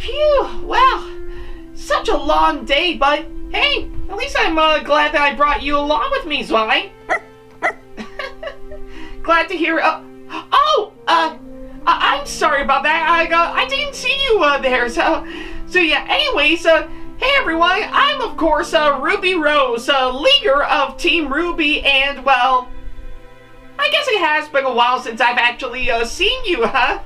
Phew, well, such a long day, but hey, at least I'm glad that I brought you along with me, Zwei. Glad to hear. I'm sorry about that. I didn't see you there. So yeah. Anyways, hey everyone, I'm of course Ruby Rose, leader of Team RWBY, and well, I guess it has been a while since I've actually seen you, huh?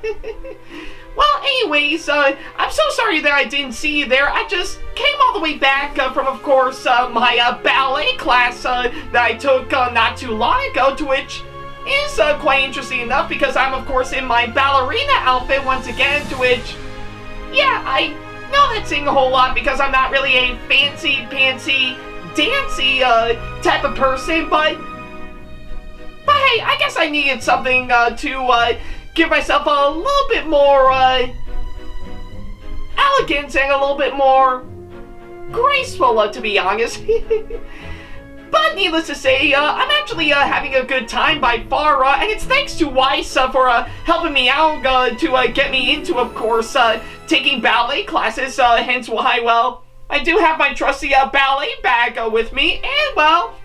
Well, anyways, I'm so sorry that I didn't see you there. I just came all the way back from, of course, my ballet class that I took not too long ago, to which is quite interesting enough because I'm, of course, in my ballerina outfit once again, to which, yeah, I know that's saying a whole lot because I'm not really a fancy-pantsy, dancy type of person, but hey, I guess I needed something to give myself a little bit more elegance and a little bit more graceful, to be honest. But needless to say, I'm actually having a good time by far, and it's thanks to Weiss for helping me out to get me into, of course, taking ballet classes, hence why, well, I do have my trusty ballet bag with me, and well,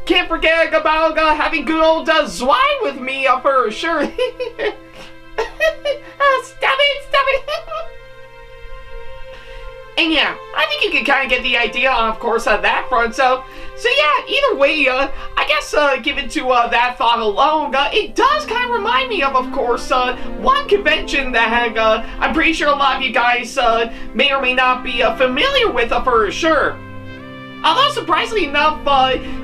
can't forget about having good old Zwei with me for sure. Stop it! And yeah, I think you can kind of get the idea, of course, on that front. So yeah, either way, I guess given to that thought alone, it does kind of remind me of course, one convention that I'm pretty sure a lot of you guys may or may not be familiar with for sure. Although, surprisingly enough,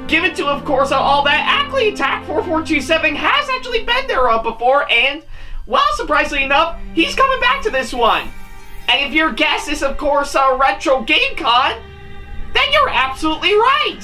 given to, of course, all that, Ackleyattack4427 has actually been there before, and, well, surprisingly enough, he's coming back to this one. And if your guess is, of course, RetroGameCon, then you're absolutely right.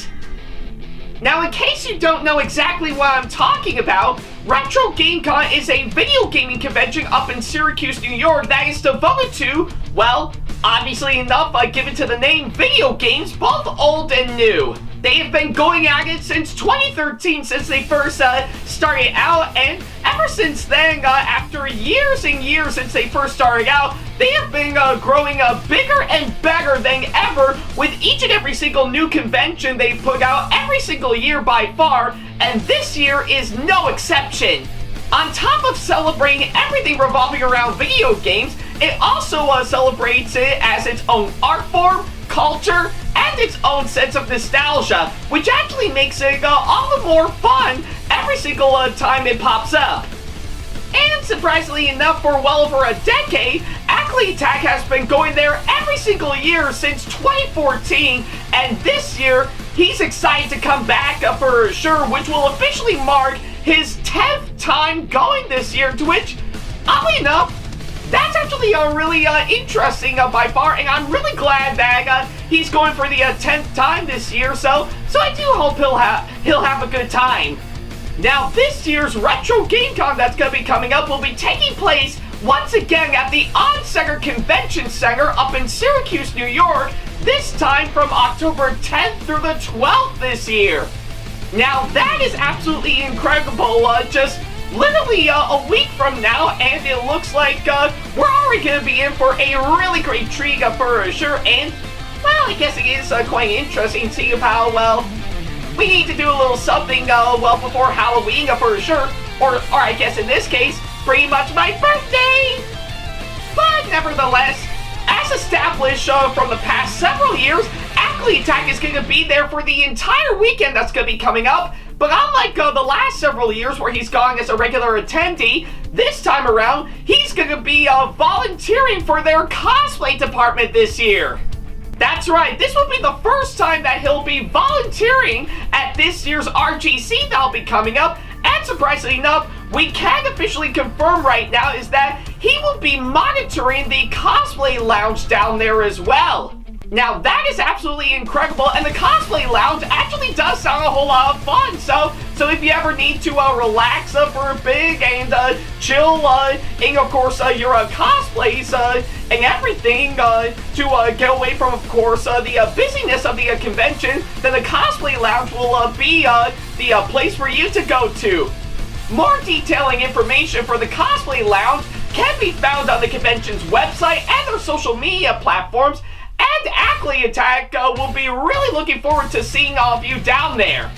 Now, in case you don't know exactly what I'm talking about, RetroGameCon is a video gaming convention up in Syracuse, New York that is devoted to, well, obviously enough, given to the name, video games, both old and new. They have been going at it since 2013, since they first started out, and ever since then, after years and years since they first started out, they have been growing bigger and better than ever with each and every single new convention they put out every single year by far, and this year is no exception. On top of celebrating everything revolving around video games, it also celebrates it as its own art form, culture, and its own sense of nostalgia, which actually makes it all the more fun every single time it pops up. And surprisingly enough, for well over a decade, Ackleyattack has been going there every single year since 2014, and this year, he's excited to come back for sure, which will officially mark his 10th time going this year, to which, oddly enough, that's actually really interesting by far, and I'm really glad that he's going for the 10th time this year, so I do hope he'll have a good time. Now, this year's RetroGameCon that's going to be coming up will be taking place once again at the On-Center Convention Center up in Syracuse, New York, this time from October 10th through the 12th this year. Now, that is absolutely incredible, just literally a week from now, and it looks like we're already going to be in for a really great treat for sure, and, well, I guess it is quite interesting to see how, well, we need to do a little something, well, before Halloween for sure, or I guess in this case, pretty much my birthday! But nevertheless, as established from the past several years, Ackleyattack is going to be there for the entire weekend that's going to be coming up, but unlike the last several years where he's gone as a regular attendee, this time around, he's going to be volunteering for their cosplay department this year. That's right, this will be the first time that he'll be volunteering at this year's RGC that'll be coming up, and surprisingly enough, we can officially confirm right now is that he will be monitoring the cosplay lounge down there as well. Now that is absolutely incredible, and the cosplay lounge actually does sound a whole lot of fun, so if you ever need to relax for a bit and chill in, of course, your cosplays and everything to get away from, of course, the busyness of the convention, then the cosplay lounge will be the place for you to go to. More detailing information for the cosplay lounge can be found on the convention's website and their social media platforms, and Ackleyattack will be really looking forward to seeing all of you down there.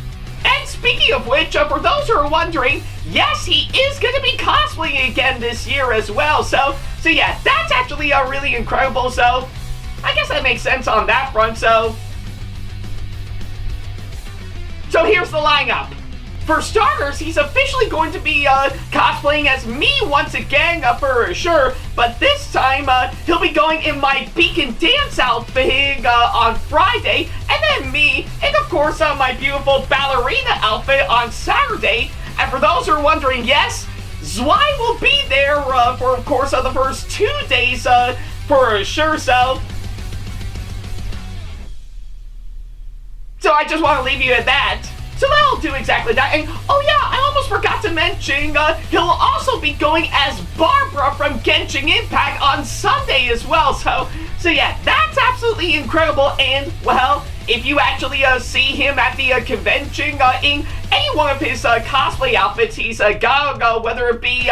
And speaking of which, for those who are wondering, yes, he is going to be cosplaying again this year as well. So yeah, that's actually really incredible. So I guess that makes sense on that front. So here's the lineup. For starters, he's officially going to be cosplaying as me once again, for sure. But this time, he'll be going in my Beacon Dance outfit on Friday, and then me, and of course, my beautiful Ballerina outfit on Saturday. And for those who are wondering, yes, RWBY will be there for, of course, the first 2 days for sure. So I just want to leave you at that. So that'll do exactly that. And oh yeah, I almost forgot to mention, he'll also be going as Barbara from Genshin Impact on Sunday as well. So yeah, that's absolutely incredible. And well, if you actually see him at the convention in any one of his cosplay outfits he's got, whether it be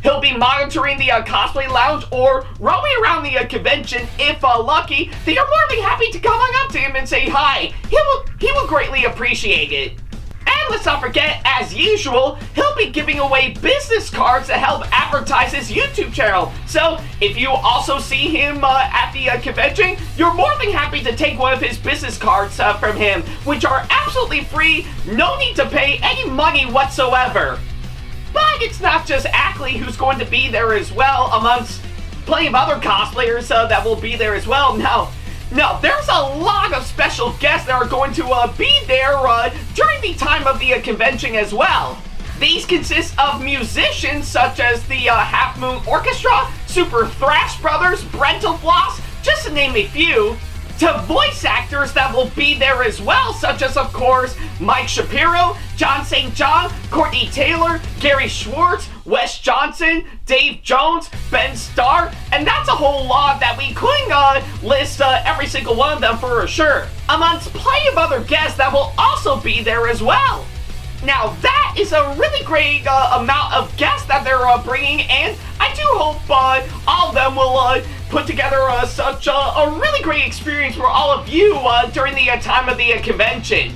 he'll be monitoring the cosplay lounge or roaming around the convention if lucky, then you're more than happy to come on up to him and say hi. He will greatly appreciate it. And let's not forget, as usual, he'll be giving away business cards to help advertise his YouTube channel. So if you also see him at the convention, you're more than happy to take one of his business cards from him, which are absolutely free, no need to pay any money whatsoever. But it's not just Ackley who's going to be there as well, amongst plenty of other cosplayers that will be there as well. No, there's a lot of special guests that are going to be there during the time of the convention as well. These consist of musicians such as the Half Moon Orchestra, Super Thrash Brothers, Brental Floss, just to name a few, to voice actors that will be there as well, such as, of course, Mike Shapiro, John St. John, Courtney Taylor, Gary Schwartz, Wes Johnson, Dave Jones, Ben Starr, and that's a whole lot that we couldn't list every single one of them for sure, amongst plenty of other guests that will also be there as well. Now, that is a really great amount of guests that they're bringing, and I do hope all of them will put together such a really great experience for all of you during the time of the convention.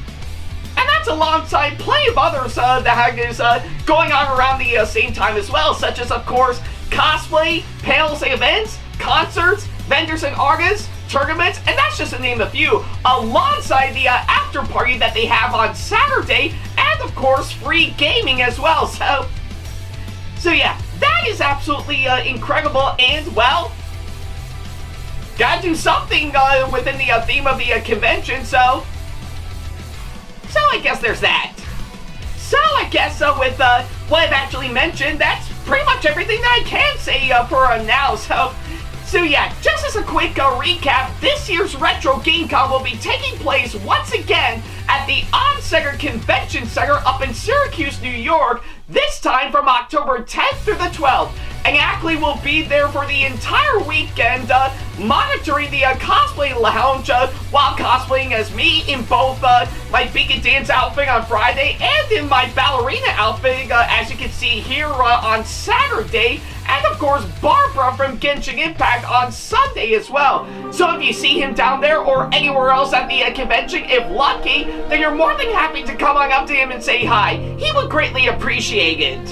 And that's alongside plenty of others that is going on around the same time as well, such as, of course, cosplay, panels and events, concerts, vendors and artists, tournaments, and that's just to name a few, alongside the after party that they have on Saturday, and of course, free gaming as well. So yeah, that is absolutely incredible, and well, gotta do something within the theme of the convention, so I guess there's that. So I guess with what I've actually mentioned, that's pretty much everything that I can say for now. So yeah, just as a quick recap, this year's RetroGameCon will be taking place once again at the On-Center Convention Center up in Syracuse, New York, this time from October 10th through the 12th. And Ackley will be there for the entire weekend, monitoring the cosplay lounge while cosplaying as me in both my Beacon Dance outfit on Friday and in my Ballerina outfit, as you can see here on Saturday, and of course Barbara from Genshin Impact on Sunday as well. So if you see him down there or anywhere else at the convention, if lucky, then you're more than happy to come on up to him and say hi. He would greatly appreciate it.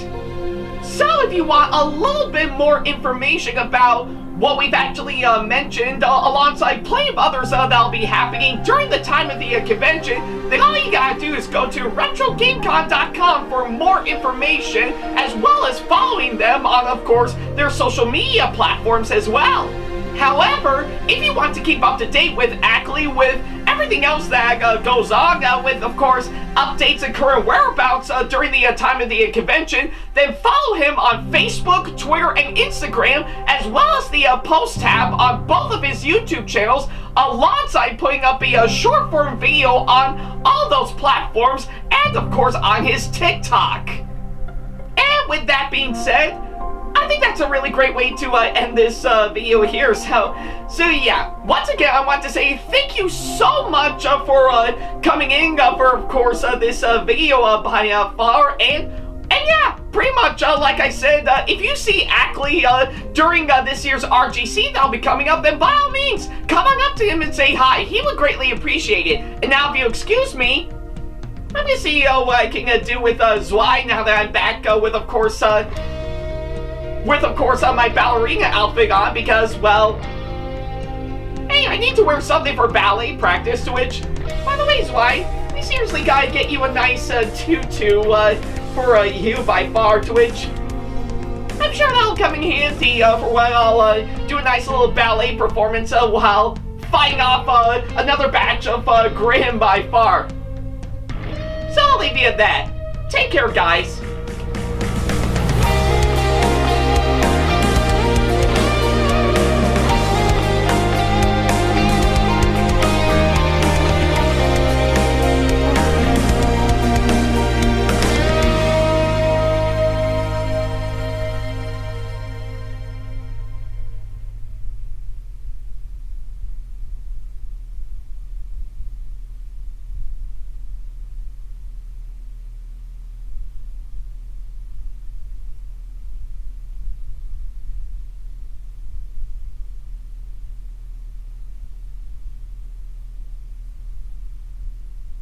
So if you want a little bit more information about what we've actually mentioned, alongside plenty of others that'll be happening during the time of the convention, then all you gotta do is go to RetroGameCon.com for more information, as well as following them on, of course, their social media platforms as well. However, if you want to keep up to date with Ackley, with everything else that goes on, with, of course, updates and current whereabouts during the time of the convention, then follow him on Facebook, Twitter, and Instagram, as well as the post tab on both of his YouTube channels, alongside putting up a short form video on all those platforms, and of course on his TikTok. And with that being said, I think that's a really great way to end this video here. So yeah, once again, I want to say thank you so much for coming in for, of course, this video by far. And And yeah, pretty much like I said, if you see Ackley during this year's RGC that'll be coming up, then by all means, come on up to him and say hi. He would greatly appreciate it. And now if you excuse me, I'm gonna see what I can do with RWBY now that I'm back with of course my ballerina outfit on, because, well, hey, I need to wear something for ballet practice, to which, by the way, RWBY, we seriously gotta get you a nice tutu for you by far, to which I'm sure that'll come in handy for when I'll do a nice little ballet performance while fighting off another batch of Grim by far. So I'll leave you at that. Take care, guys.